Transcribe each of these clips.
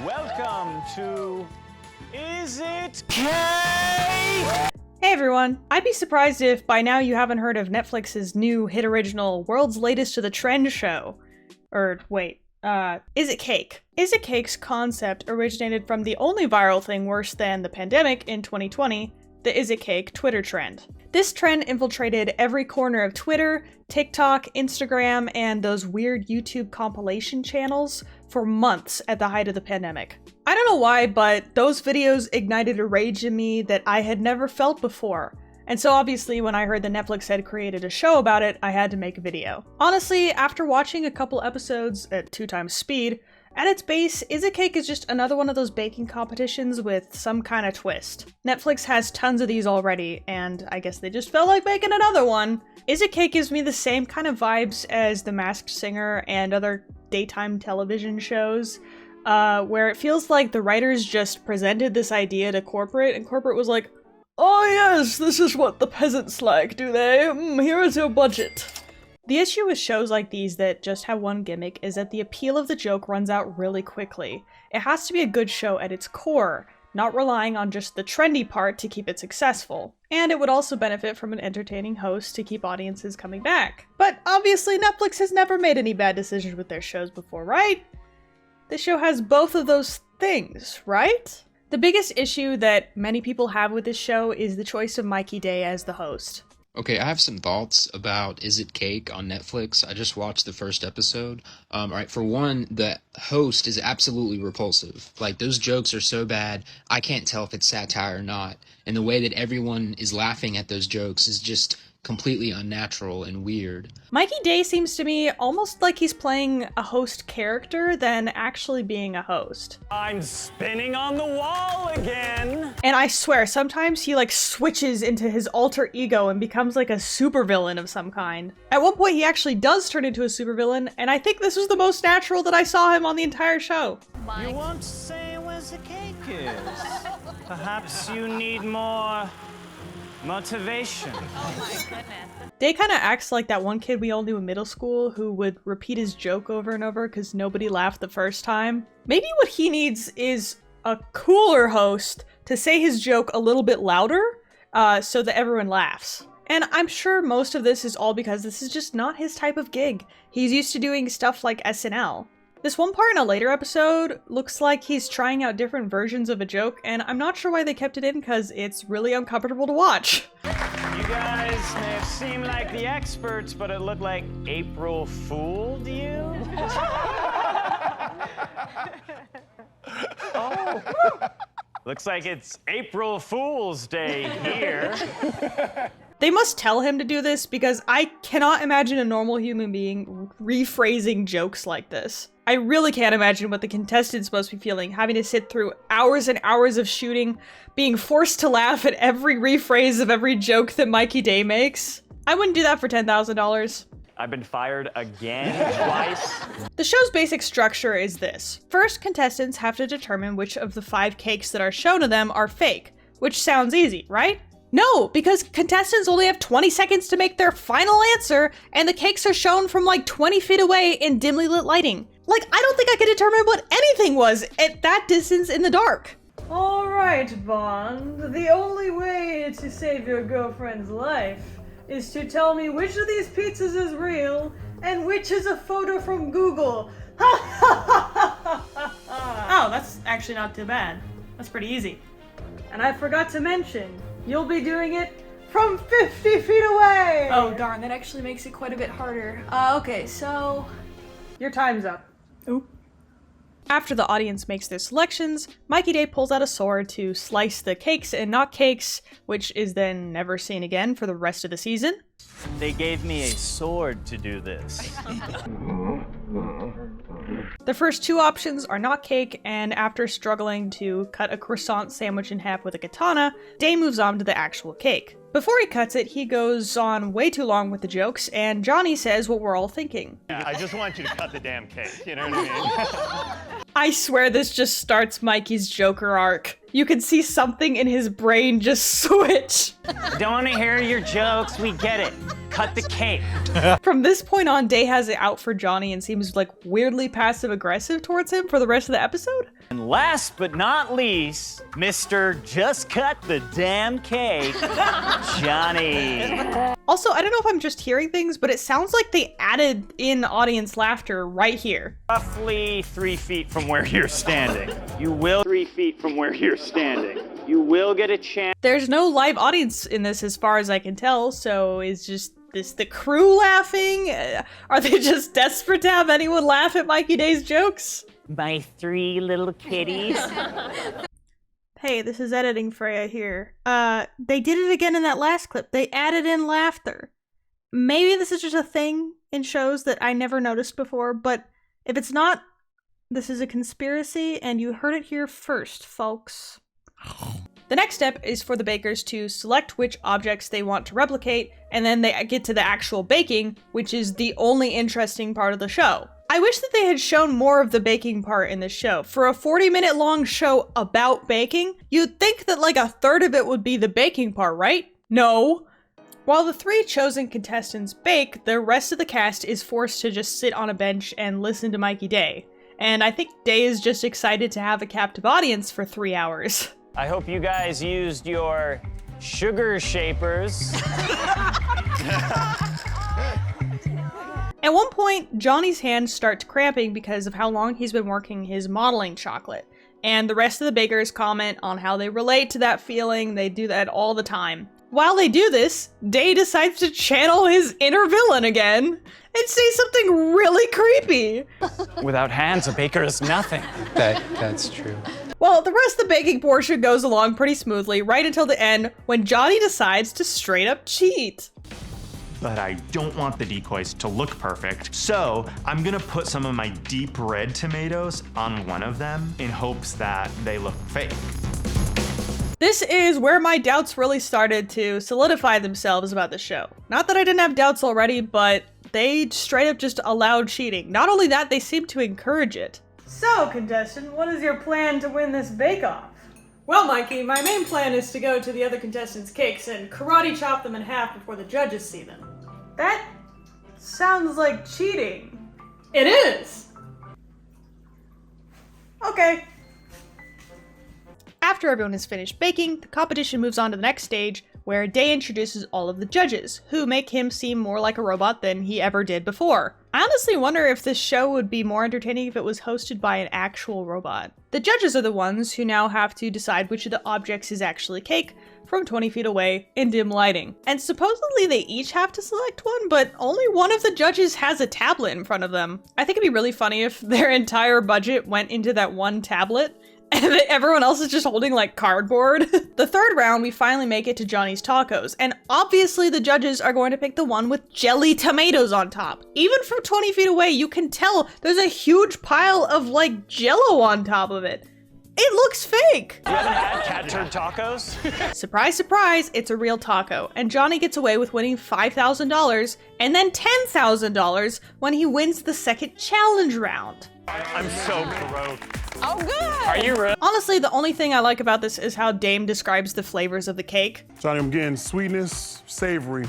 Welcome to Is It Cake? Hey everyone! I'd be surprised if by now you haven't heard of Netflix's new hit original, World's Latest to the Trend show. Is It Cake? Is It Cake's concept originated from the only viral thing worse than the pandemic in 2020, the Is It Cake Twitter trend. This trend infiltrated every corner of Twitter, TikTok, Instagram, and those weird YouTube compilation channels for months at the height of the pandemic. I don't know why, but those videos ignited a rage in me that I had never felt before. And so obviously when I heard that Netflix had created a show about it, I had to make a video. Honestly, after watching a couple episodes at 2x speed, at its base, Is It Cake is just another one of those baking competitions with some kind of twist. Netflix has tons of these already, and I guess they just felt like making another one. Is It Cake gives me the same kind of vibes as The Masked Singer and other daytime television shows, where it feels like the writers just presented this idea to corporate, and corporate was like, "Oh yes, this is what the peasants like, do they? Here is your budget." The issue with shows like these that just have one gimmick is that the appeal of the joke runs out really quickly. It has to be a good show at its core, not relying on just the trendy part to keep it successful. And it would also benefit from an entertaining host to keep audiences coming back. But obviously Netflix has never made any bad decisions with their shows before, right? This show has both of those things, right? The biggest issue that many people have with this show is the choice of Mikey Day as the host. Okay, I have some thoughts about Is It Cake on Netflix. I just watched the first episode. Alright, for one, the host is absolutely repulsive. Like, those jokes are so bad, I can't tell if it's satire or not. And the way that everyone is laughing at those jokes is just completely unnatural and weird. Mikey Day seems to me almost like he's playing a host character than actually being a host. I'm spinning on the wall again. And I swear, sometimes he like switches into his alter ego and becomes like a supervillain of some kind. At one point he actually does turn into a supervillain, and I think this was the most natural that I saw him on the entire show. You won't say where the cake is. Perhaps you need more motivation. Oh my goodness. Day kind of acts like that one kid we all knew in middle school who would repeat his joke over and over because nobody laughed the first time. Maybe what he needs is a cooler host to say his joke a little bit louder so that everyone laughs. And I'm sure most of this is all because this is just not his type of gig. He's used to doing stuff like SNL. This one part in a later episode looks like he's trying out different versions of a joke, and I'm not sure why they kept it in because it's really uncomfortable to watch. You guys may have seemed like the experts, but it looked like April fooled you. Oh. Looks like it's April Fool's Day here. They must tell him to do this because I cannot imagine a normal human being rephrasing jokes like this. I really can't imagine what the contestants must be feeling, having to sit through hours and hours of shooting, being forced to laugh at every rephrase of every joke that Mikey Day makes. I wouldn't do that for $10,000. I've been fired again, twice. The show's basic structure is this. First, contestants have to determine which of the 5 cakes that are shown to them are fake, which sounds easy, right? No, because contestants only have 20 seconds to make their final answer, and the cakes are shown from like 20 feet away in dimly lit lighting. Like, I don't think I could determine what anything was at that distance in the dark. All right, Bond. The only way to save your girlfriend's life is to tell me which of these pizzas is real and which is a photo from Google. Oh, that's actually not too bad. That's pretty easy. And I forgot to mention, you'll be doing it from 50 feet away! Oh darn, that actually makes it quite a bit harder. Okay, so... Your time's up. Oop. After the audience makes their selections, Mikey Day pulls out a sword to slice the cakes and not cakes, which is then never seen again for the rest of the season. They gave me a sword to do this. The first 2 options are not cake, and after struggling to cut a croissant sandwich in half with a katana, Day moves on to the actual cake. Before he cuts it, he goes on way too long with the jokes, and Johnny says what we're all thinking. Yeah, I just want you to cut the damn cake, you know what I mean? I swear this just starts Mikey's Joker arc. You can see something in his brain just switch. Don't want to hear your jokes, we get it. Cut the cake. From this point on, Day has it out for Johnny and seems like weirdly passive-aggressive towards him for the rest of the episode. And last but not least, Mr. Just Cut the Damn Cake, Johnny. Also, I don't know if I'm just hearing things, but it sounds like they added in audience laughter right here. Roughly 3 feet from where you're standing. You will 3 feet from where you're standing. You will get a chance. There's no live audience in this as far as I can tell, so is just this the crew laughing? Are they just desperate to have anyone laugh at Mikey Day's jokes? My 3 little kitties. Hey, this is editing Freya here. They did it again in that last clip. They added in laughter. Maybe this is just a thing in shows that I never noticed before, but if it's not, this is a conspiracy and you heard it here first, folks. The next step is for the bakers to select which objects they want to replicate, and then they get to the actual baking, which is the only interesting part of the show. I wish that they had shown more of the baking part in this show. For a 40-minute long show about baking, you'd think that like a third of it would be the baking part, right? No. While the 3 chosen contestants bake, the rest of the cast is forced to just sit on a bench and listen to Mikey Day. And I think Day is just excited to have a captive audience for 3 hours. I hope you guys used your sugar shapers. At one point, Johnny's hands start cramping because of how long he's been working his modeling chocolate. And the rest of the bakers comment on how they relate to that feeling. They do that all the time. While they do this, Day decides to channel his inner villain again and say something really creepy. Without hands, a baker is nothing. That's true. Well, the rest of the baking portion goes along pretty smoothly right until the end when Johnny decides to straight up cheat. But I don't want the decoys to look perfect, so I'm gonna put some of my deep red tomatoes on one of them in hopes that they look fake. This is where my doubts really started to solidify themselves about the show. Not that I didn't have doubts already, but they straight up just allowed cheating. Not only that, they seem to encourage it. So, contestant, what is your plan to win this bake-off? Well, Mikey, my main plan is to go to the other contestants' cakes and karate chop them in half before the judges see them. That sounds like cheating. It is! Okay. After everyone has finished baking, the competition moves on to the next stage, where Day introduces all of the judges, who make him seem more like a robot than he ever did before. I honestly wonder if this show would be more entertaining if it was hosted by an actual robot. The judges are the ones who now have to decide which of the objects is actually cake from 20 feet away in dim lighting. And supposedly they each have to select one, but only one of the judges has a tablet in front of them. I think it'd be really funny if their entire budget went into that one tablet and everyone else is just holding like cardboard. The third round, we finally make it to Johnny's Tacos, and obviously the judges are going to pick the one with jelly tomatoes on top. Even from 20 feet away, you can tell there's a huge pile of like Jell-O on top of it. It looks fake! You haven't had cat turd tacos? Surprise, surprise, it's a real taco, and Johnny gets away with winning $5,000 and then $10,000 when he wins the second challenge round. I'm so broke. Oh, good. Are you real? Honestly, the only thing I like about this is how Dame describes the flavors of the cake. Johnny, I'm getting sweetness, savory,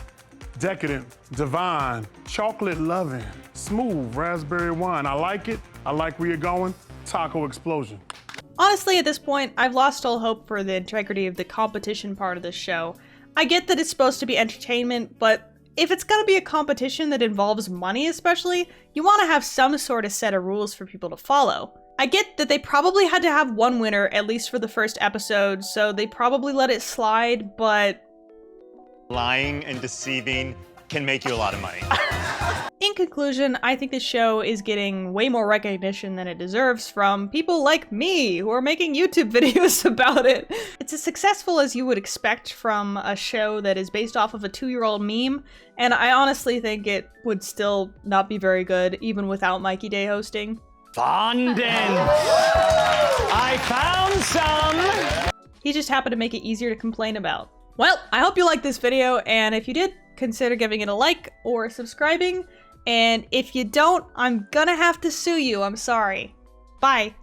decadent, divine, chocolate loving, smooth raspberry wine. I like it. I like where you're going. Taco explosion. Honestly, at this point, I've lost all hope for the integrity of the competition part of this show. I get that it's supposed to be entertainment, but if it's gonna be a competition that involves money especially, you want to have some sort of set of rules for people to follow. I get that they probably had to have one winner, at least for the first episode, so they probably let it slide, but... Lying and deceiving can make you a lot of money. In conclusion, I think this show is getting way more recognition than it deserves from people like me who are making YouTube videos about it. It's as successful as you would expect from a show that is based off of a 2-year-old meme, and I honestly think it would still not be very good even without Mikey Day hosting. Fondant! I found some! He just happened to make it easier to complain about. Well, I hope you liked this video, and if you did, consider giving it a like or subscribing. And if you don't, I'm gonna have to sue you. I'm sorry. Bye.